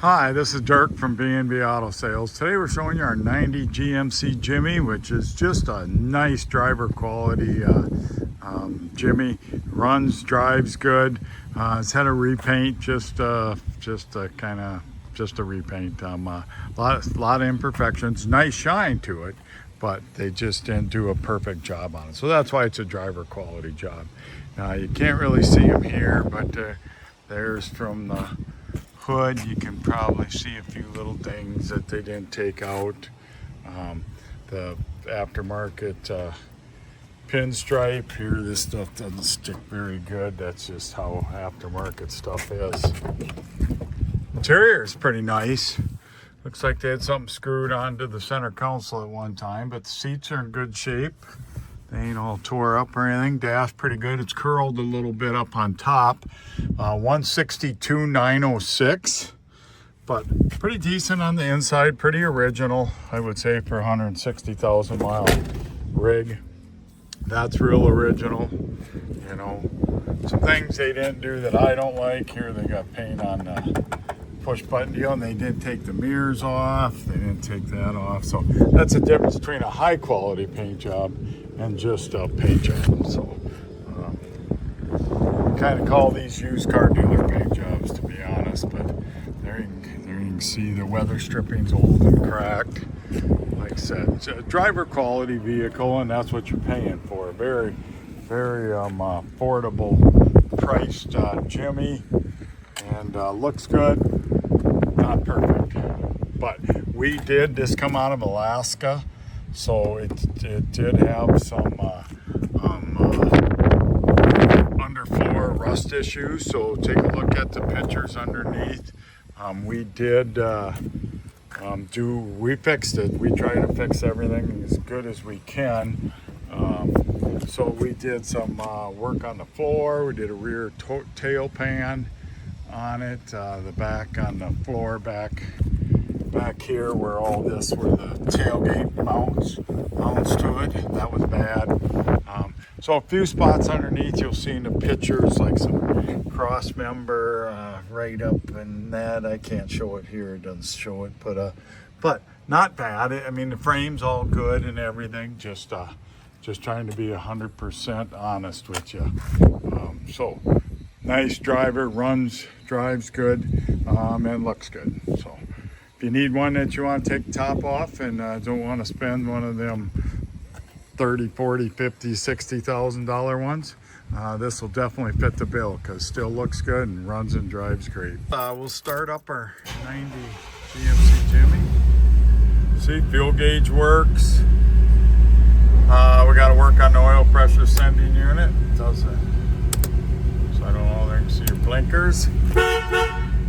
Hi, this is Dirk from B&B Auto Sales. Today we're showing you our 90 GMC Jimmy, which is just a nice driver quality Jimmy. Runs, drives good. It's had a repaint, just a repaint. A lot of imperfections. Nice shine to it, but they just didn't do a perfect job on it. So that's why it's a driver quality job. You can't really see them here, but there's from the hood. You can probably see a few little things that they didn't take out. The aftermarket pinstripe here, this stuff doesn't stick very good. That's just how aftermarket stuff is. Interior is pretty nice. Looks like they had something screwed onto the center console at one time, but the seats are in good shape. They ain't all tore up or anything. Dash pretty good. It's curled a little bit up on top. 162,906, but pretty decent on the inside. Pretty original, I would say, for 160,000 mile rig. That's real original. You know, some things they didn't do that I don't like. Here they got paint on the push button deal, and they didn't take the mirrors off. They didn't take that off. So that's the difference between a high quality paint job and just a paint job. So kind of call these used car dealer paint jobs, to be honest, but there you can see the weather stripping's old and cracked. Like I said, it's a driver quality vehicle, and that's what you're paying for. Very affordable priced Jimmy, and looks good. Not perfect, but we did this come out of Alaska, so it did have some underfloor rust issues. So take a look at the pictures underneath. We did we fixed it. We try to fix everything as good as we can. So we did some work on the floor. We did a rear tail pan on it, the back on the floor back here where the tailgate mounts to it. That was bad. So a few spots underneath you'll see in the pictures, like some cross member right up in that. I can't show it here, it doesn't show it, but not bad. I mean, the frame's all good and everything, just trying to be 100% honest with you. So nice driver, drives good, and looks good. So if you need one that you want to take the top off and don't want to spend one of them $30, $40, $50, $60,000 ones, this will definitely fit the bill because it still looks good and runs and drives great. We'll start up our 90 GMC Jimmy. See, fuel gauge works. We got to work on the oil pressure sending unit. It does it. So I don't know, there you can see your blinkers.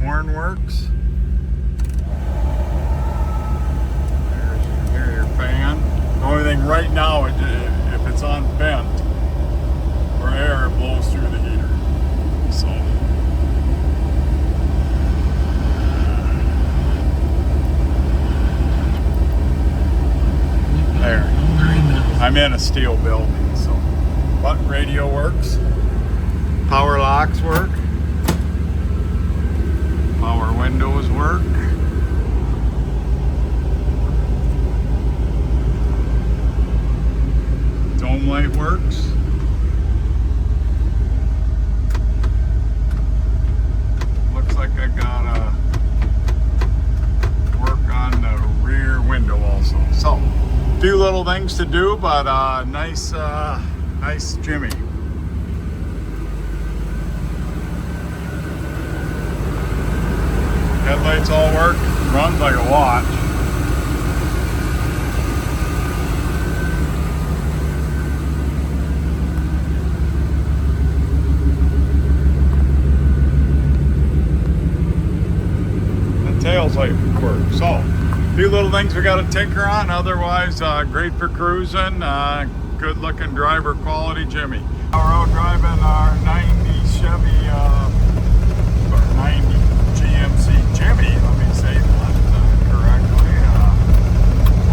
Horn works. There's your fan. The only thing right now, if it's on vent or air, it blows through the heater. So there. I'm in a steel building, so button radio works. Power locks work. Power windows work. Dome light works. Looks like I gotta work on the rear window also. So, a few little things to do, but nice Jimmy. Headlights all work. Runs like a watch. Tails light work. So a few little things we got to tinker on. Otherwise, great for cruising. Good looking driver quality Jimmy. We're out driving our 90 Chevy, 90 GMC Jimmy. Let me say that correctly.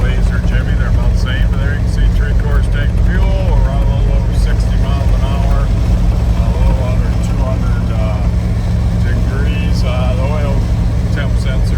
Blazer Jimmy. They're about the same. There you can see 3/4 tank fuel. We're on a little over 60 miles an hour. A little under 200 degrees. The oil temp sensor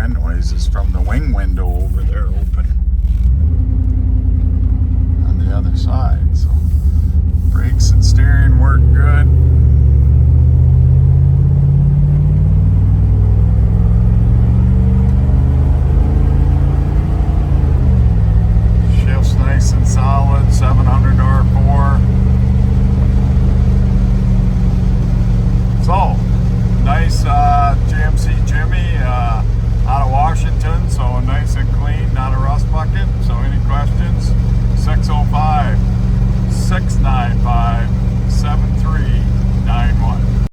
fan noise is from the wing window over there open on the other side. So brakes and steering work